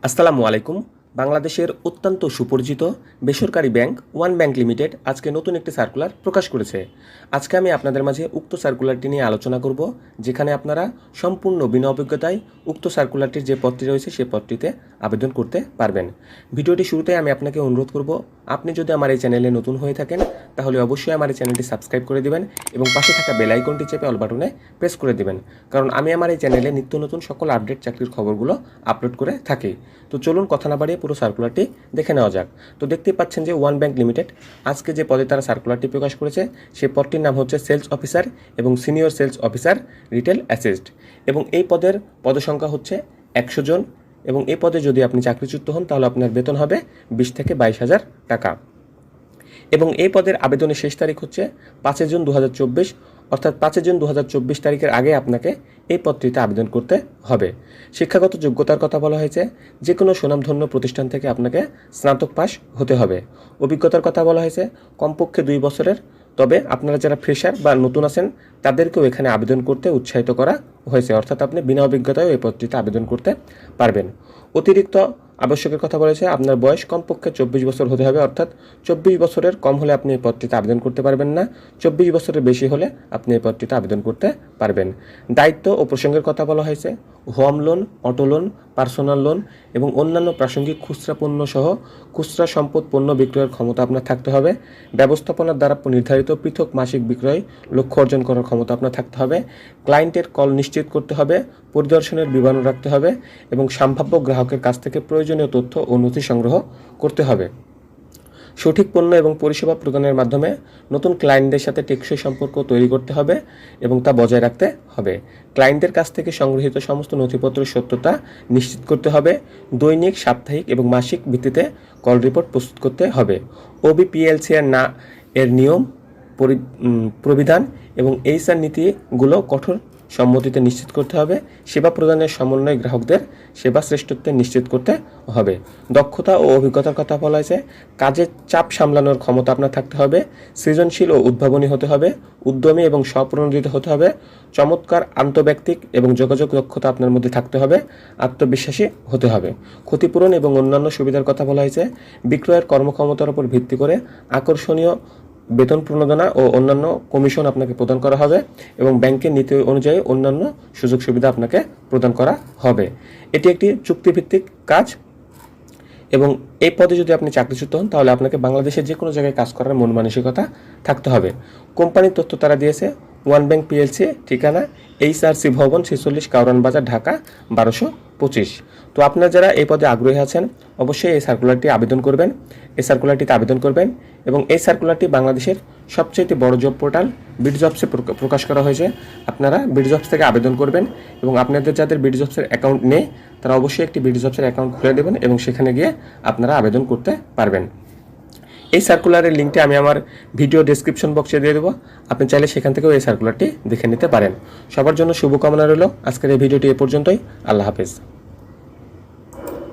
আসসালামু আলাইকুম। বাংলাদেশের অত্যন্ত সুপরিচিত বেসরকারি ব্যাংক ওয়ান ব্যাংক লিমিটেড আজকে নতুন একটি সার্কুলার প্রকাশ করেছে। আজকে আমি আপনাদের মাঝে উক্ত সার্কুলারটি নিয়ে আলোচনা করব, যেখানে আপনারা সম্পূর্ণ বিনা অভিজ্ঞতায় উক্ত সার্কুলারটির যে পদটি রয়েছে সেই পদটিতে আবেদন করতে পারবেন। ভিডিওটি শুরুতে আমি আপনাকে অনুরোধ করব, আপনি যদি আমার এই চ্যানেলে নতুন হয়ে থাকেন তাহলে অবশ্যই আমার এই চ্যানেলটি সাবস্ক্রাইব করে দিবেন এবং পাশে থাকা বেল আইকনটি চেপে অল বাটনে প্রেস করে দিবেন, কারণ আমি আমার এই চ্যানেলে নিত্য নতুন সকল আপডেট চাকরির খবরগুলো আপলোড করে থাকি। তো চলুন কথা না বাড়িয়ে পুরো সার্কুলারটি দেখে নেওয়া যাক। তো দেখতেই পাচ্ছেন যে ওয়ান ব্যাংক লিমিটেড আজকে যে পদে তারা সার্কুলারটি প্রকাশ করেছে সেই পদটির নাম হচ্ছে সেলস অফিসার এবং senior sales officer retail assist, এবং এই পদের পদসংখ্যা হচ্ছে 100 জন, এবং এই পদে যদি আপনি চাকরিচ্যুত হন তাহলে আপনার বেতন হবে 20 থেকে 22,000 টাকা। এবং এই পদের আবেদনের শেষ তারিখ হচ্ছে 5 জুন 2024, অর্থাৎ 5 জুন 2024 তারিখের আগে আপনাকে এই পদটিতে আবেদন করতে হবে। শিক্ষাগত যোগ্যতার কথা বলা হয়েছে, যে কোনো সুনামধন্য প্রতিষ্ঠান থেকে আপনাকে স্নাতক পাস হতে হবে। অভিজ্ঞতার কথা বলা হয়েছে কমপক্ষে 2 বছরের, তবে আপনারা যারা ফ্রেশার বা নতুন আছেন তাদেরকেও এখানে আবেদন করতে উৎসাহিত করা হয়েছে, অর্থাৎ আপনি বিনা অভিজ্ঞতায় এই পদটিতে আবেদন করতে পারবেন। অতিরিক্ত আবশ্যকের কথা বলেছে, আপনার বয়স কমপক্ষে 24 বছর হতে হবে, অর্থাৎ 24 বছরের কম হলে আপনি এই পদটিতে আবেদন করতে পারবেন না, 24 বছরের বেশি হলে আপনি এই পদটিতে আবেদন করতে পারবেন। দায়িত্ব ও প্রসঙ্গের কথা বলা হয়েছে, home loan, auto loan, personal loan এবং অন্যান্য প্রাসঙ্গিক খুচরা পণ্য সহ খুচরা সম্পদ পণ্য বিক্রয়ের ক্ষমতা আপনার থাকতে হবে। ব্যবস্থাপনার দ্বারা নির্ধারিত পৃথক মাসিক বিক্রয় লক্ষ্য অর্জন করার ক্ষমতা আপনার থাকতে হবে। ক্লায়েন্টের কল নিশ্চিত করতে হবে, পরিদর্শনের বিবরণ রাখতে হবে এবং সম্ভাব্য গ্রাহকের কাছ থেকে প্রয়োজনীয় তথ্য ও নথি সংগ্রহ করতে হবে। সঠিক পণ্য এবং পরিষেবা প্রদানের মাধ্যমে নতুন ক্লায়েন্টদের সাথে টেকসই সম্পর্ক তৈরি করতে হবে এবং তা বজায় রাখতে হবে। ক্লায়েন্টদের কাছ থেকে সংগৃহীত সমস্ত নথিপত্রের সত্যতা নিশ্চিত করতে হবে। দৈনিক, সাপ্তাহিক এবং মাসিক ভিত্তিতে কল রিপোর্ট প্রস্তুত করতে হবে। ওবিপিএলসি এর নিয়ম, প্রবিধান এবং এইচআর নীতিগুলো কঠোর সম্মতিতে নিশ্চিত করতে হবে। সেবা প্রদানের সমন্বয় গ্রাহকদের সেবা শ্রেষ্ঠত্বে নিশ্চিত করতে হবে। দক্ষতা ও অভিজ্ঞতার কথা বলা হয়েছে, কাজের চাপ সামলানোর ক্ষমতা আপনার থাকতে হবে। সৃজনশীল ও উদ্ভাবনী হতে হবে। উদ্যমী এবং স্বপ্রণোদিত হতে হবে। চমৎকার আন্তঃব্যক্তিক এবং যোগাযোগ দক্ষতা আপনার মধ্যে থাকতে হবে। আত্মবিশ্বাসী হতে হবে। ক্ষতিপূরণ এবং অন্যান্য সুবিধার কথা বলা হয়েছে, বিক্রয়ের কর্মক্ষমতার উপর ভিত্তি করে আকর্ষণীয় বেতন প্রণোদনা ও অন্যান্য কমিশন আপনাকে প্রদান করা হবে এবং ব্যাংকের নীতি অনুযায়ী অন্যান্য সুযোগ সুবিধা আপনাকে প্রদান করা হবে। এটি একটি চুক্তিভিত্তিক কাজ, এবং এই পদে যদি আপনি চাকরিচ্যুত হন তাহলে আপনাকে বাংলাদেশের যে কোনো জায়গায় কাজ করার মন মানসিকতা থাকতে হবে। কোম্পানির তথ্য তারা দিয়েছে, ওয়ান ব্যাংক পিএলসি, ঠিকানা এইচআরসি ভবন 46, কাউরান বাজার, ঢাকা 1225। তো আপনারা যারা এই পদে আগ্রহী আছেন অবশ্যই এই সার্কুলারটিতে আবেদন করবেন এবং এই সার্কুলারটি বাংলাদেশের সবচেয়ে বড় জব পোর্টাল বিডজবসে প্রকাশ করা হয়েছে। আপনারা বিডজবস থেকে আবেদন করবেন এবং আপনাদের যাদের বিডজবসের অ্যাকাউন্ট নেই তারা অবশ্যই একটি বিডজবসের অ্যাকাউন্ট খুলে দেবেন এবং সেখানে গিয়ে আপনারা আবেদন করতে পারবেন। এই সার্কুলারের লিঙ্কটি আমি আমার ভিডিও ডেসক্রিপশন বক্সে দিয়ে দেবো, আপনি চাইলে সেখান থেকেও এই সার্কুলারটি দেখে নিতে পারেন। সবার জন্য শুভকামনা রইল। আজকের এই ভিডিওটি এ পর্যন্তই। আল্লাহ হাফেজ।